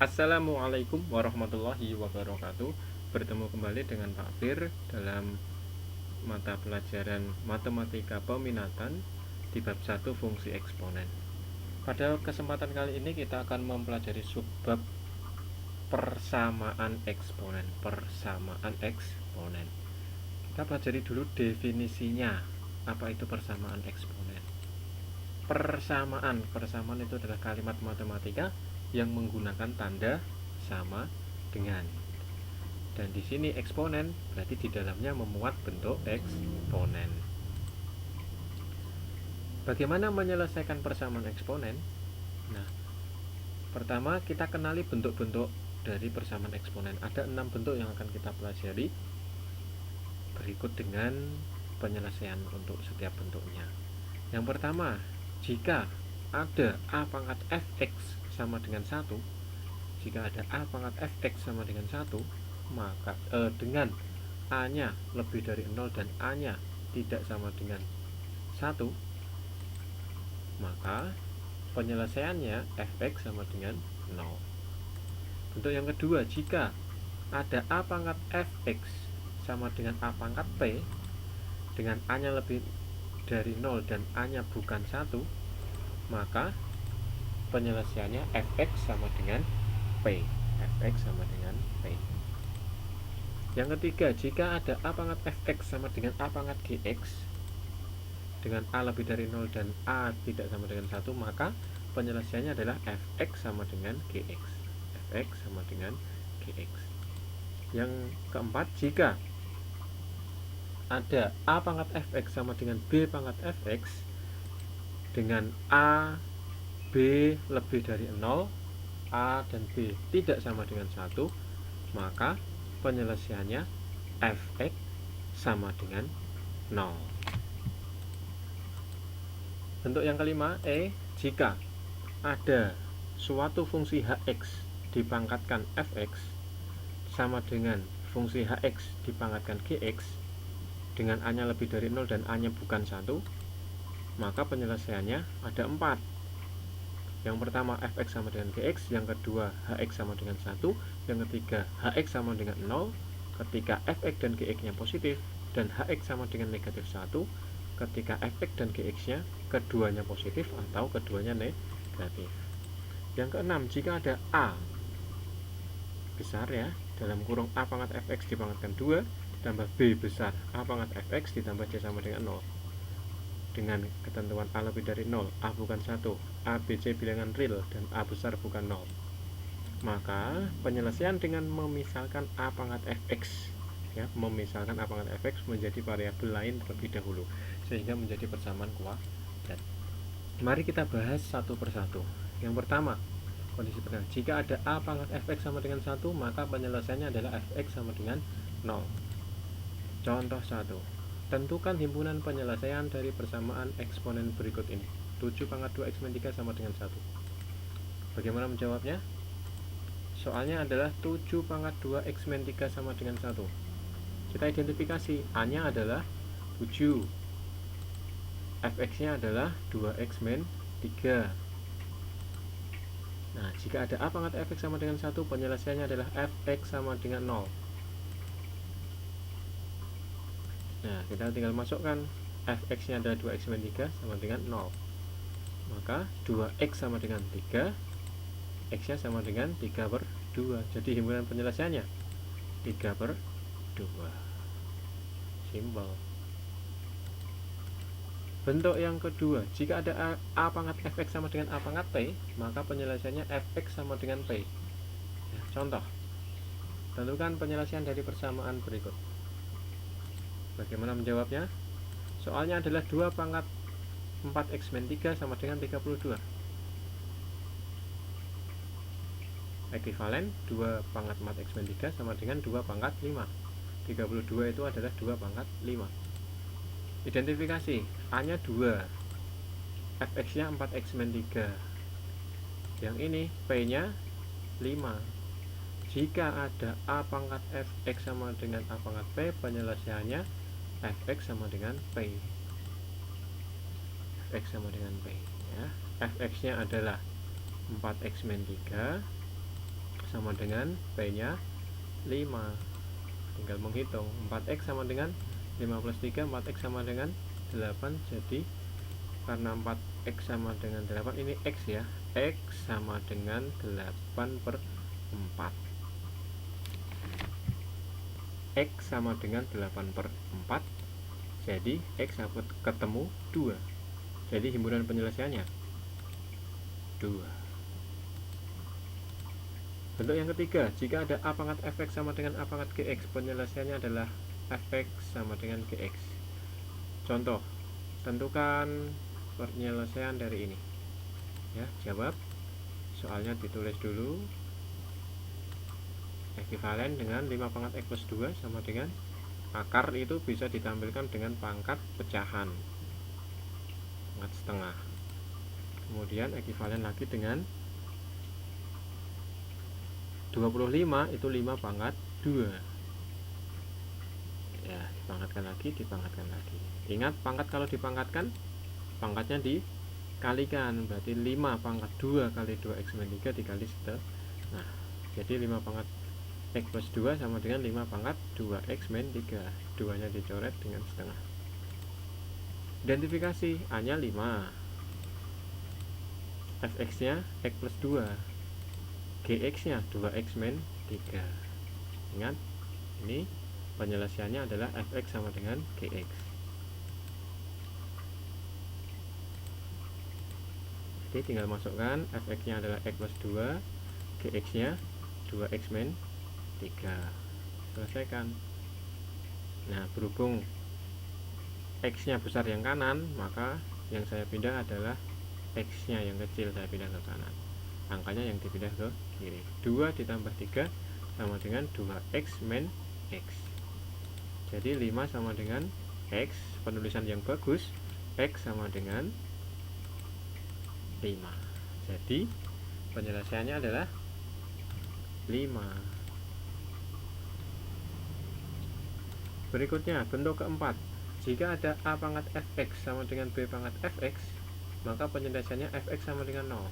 Assalamualaikum warahmatullahi wabarakatuh. Bertemu kembali dengan Pak Fir dalam mata pelajaran Matematika Peminatan di bab 1 fungsi eksponen. Pada kesempatan kali ini kita akan mempelajari subbab persamaan eksponen. Kita pelajari dulu definisinya. Apa itu persamaan eksponen? Persamaan itu adalah kalimat matematika yang menggunakan tanda sama dengan. Dan di sini eksponen berarti di dalamnya memuat bentuk eksponen. Bagaimana menyelesaikan persamaan eksponen? Nah, pertama kita kenali bentuk-bentuk dari persamaan eksponen. Ada 6 bentuk yang akan kita pelajari berikut dengan penyelesaian untuk setiap bentuknya. Yang pertama, jika ada a pangkat fx sama dengan 1, jika ada a pangkat fx sama dengan 1, maka dengan a nya lebih dari 0 dan a nya tidak sama dengan 1, maka penyelesaiannya fx sama dengan 0. Bentuk yang kedua, jika ada a pangkat fx sama dengan a pangkat p, dengan a nya lebih dari 0 dan a nya bukan 1, maka penyelesaiannya fx sama dengan p. Yang ketiga, jika ada a pangkat fx sama dengan a pangkat gx, dengan a lebih dari 0 dan a tidak sama dengan 1, maka penyelesaiannya adalah fx sama dengan gx. Yang keempat, jika ada a pangkat fx sama dengan b pangkat fx, dengan a, b lebih dari 0, a dan b tidak sama dengan 1, maka penyelesaiannya fx sama dengan 0. Bentuk yang kelima, jika ada suatu fungsi hx dipangkatkan fx sama dengan fungsi hx dipangkatkan gx, dengan a nya lebih dari 0 dan a nya bukan 1, maka penyelesaiannya ada 4. Yang pertama fx sama dengan gx, yang kedua hx sama dengan 1, yang ketiga hx sama dengan 0 ketika fx dan gx nya positif, dan hx sama dengan negatif 1 ketika fx dan gx nya keduanya positif atau keduanya negatif. Yang keenam, jika ada a besar ya, dalam kurung a pangkat fx dipangkatkan 2 ditambah b besar a pangkat fx ditambah c sama dengan 0, dengan ketentuan a lebih dari 0, a bukan 1, a, b, c bilangan real, dan a besar bukan 0, maka penyelesaian dengan memisalkan a pangkat fx ya, memisalkan a pangkat fx menjadi variabel lain terlebih dahulu sehingga menjadi persamaan kuadrat. Mari kita bahas satu persatu. Yang pertama, kondisi pertama, jika ada a pangkat fx sama dengan 1, maka penyelesaiannya adalah fx sama dengan 0. Contoh 1, tentukan himpunan penyelesaian dari persamaan eksponen berikut ini. 7 pangkat 2 x min 3 sama dengan 1. Bagaimana menjawabnya? Soalnya adalah 7 pangkat 2 x min 3 sama dengan 1. Kita identifikasi, a nya adalah 7, fx nya adalah 2x min 3. Nah, jika ada a pangkat fx sama dengan 1, penyelesaiannya adalah fx sama dengan 0. Nah, kita tinggal masukkan fx nya adalah 2x min 3 sama dengan 0, maka 2x sama dengan 3, x nya sama dengan 3/2. Jadi himpunan penyelesaiannya 3/2. Simpel. Bentuk yang kedua, jika ada a pangkat fx sama dengan a pangkat p, maka penyelesaiannya fx sama dengan p ya, contoh, tentukan penyelesaian dari persamaan berikut. Bagaimana menjawabnya? Soalnya adalah 2 pangkat 4x min 3 sama dengan 32. Ekuivalen 2 pangkat 4x min 3 sama dengan 2 pangkat 5. 32 itu adalah 2 pangkat 5. Identifikasi, a nya 2, fx nya 4x min 3, yang ini p nya 5. Jika ada a pangkat fx sama dengan a pangkat p, penyelesaiannya fx sama dengan p. Ya. Fx nya adalah 4x min 3, sama dengan P-nya 5. Tinggal menghitung. 4X sama dengan 5 plus 3, 4X sama dengan 8. Jadi karena 4X sama dengan 8, ini X ya, X sama dengan 8/4. X sama dengan 8/4. Jadi X ketemu 2. Jadi himpunan penyelesaiannya 2. Bentuk yang ketiga, jika ada A pangkat fx sama dengan A pangkat gx, penyelesaiannya adalah fx sama dengan gx. Contoh, tentukan penyelesaian dari ini. Ya, jawab. Soalnya ditulis dulu. Ekivalen dengan 5 pangkat x plus 2 sama dengan akar itu bisa ditampilkan dengan pangkat pecahan, pangkat setengah. Kemudian ekivalen lagi dengan 25, itu 5 pangkat 2. Ya, dipangkatkan lagi. Ingat, pangkat kalau dipangkatkan, pangkatnya dikalikan, berarti 5 pangkat 2 kali 2x min 3 dikali setengah. Nah, jadi 5 pangkat x plus 2 sama dengan 5 pangkat 2x min 3. 2 nya dicoret dengan setengah. Identifikasi, A nya 5, fx nya x plus 2, gx nya 2x min 3. Ingat, ini penyelesaiannya adalah fx sama dengan gx. Jadi tinggal masukkan, fx nya adalah x plus 2, gx nya 2x min 3. Selesaikan. Nah, berhubung x nya besar yang kanan, maka yang saya pindah adalah x nya yang kecil, saya pindah ke kanan. Angkanya yang dipindah ke kiri. 2 ditambah 3 sama dengan 2x min x. Jadi 5 sama dengan x, penulisan yang bagus, x sama dengan 5. Jadi penyelesaiannya adalah 5. Berikutnya, bentuk keempat. Jika ada A pangkat fx sama dengan B pangkat fx, maka penyelesaiannya fx sama dengan 0.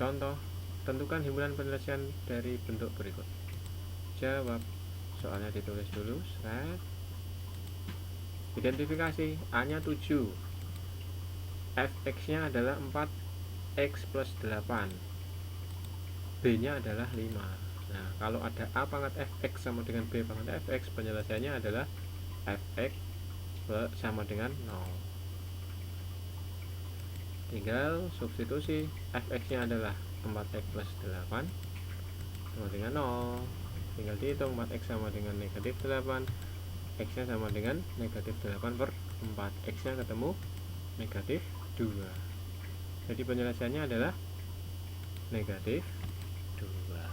Contoh, tentukan himpunan penyelesaian dari bentuk berikut. Jawab. Soalnya ditulis dulu. Set. Identifikasi, A nya 7, fx nya adalah 4x plus 8, B nya adalah 5. Nah, kalau ada A pangkat fx sama dengan B pangkat fx, penyelesaiannya adalah fx sama dengan 0. Tinggal substitusi, fx nya adalah 4x plus 8 sama dengan 0. Tinggal dihitung, 4x sama dengan negatif 8, x nya sama dengan negatif 8/4, x nya ketemu negatif 2. Jadi penyelesaiannya adalah negatif 2.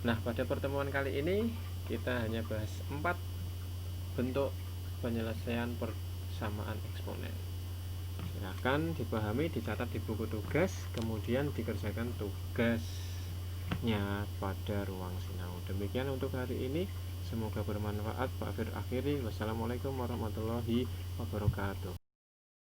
Nah, pada pertemuan kali ini kita hanya bahas 4 bentuk penyelesaian persamaan eksponen. Silakan dipahami, dicatat di buku tugas, kemudian dikerjakan tugasnya pada ruang sinau. Demikian untuk hari ini, semoga bermanfaat. Pak Fir akhiri, wassalamualaikum warahmatullahi wabarakatuh.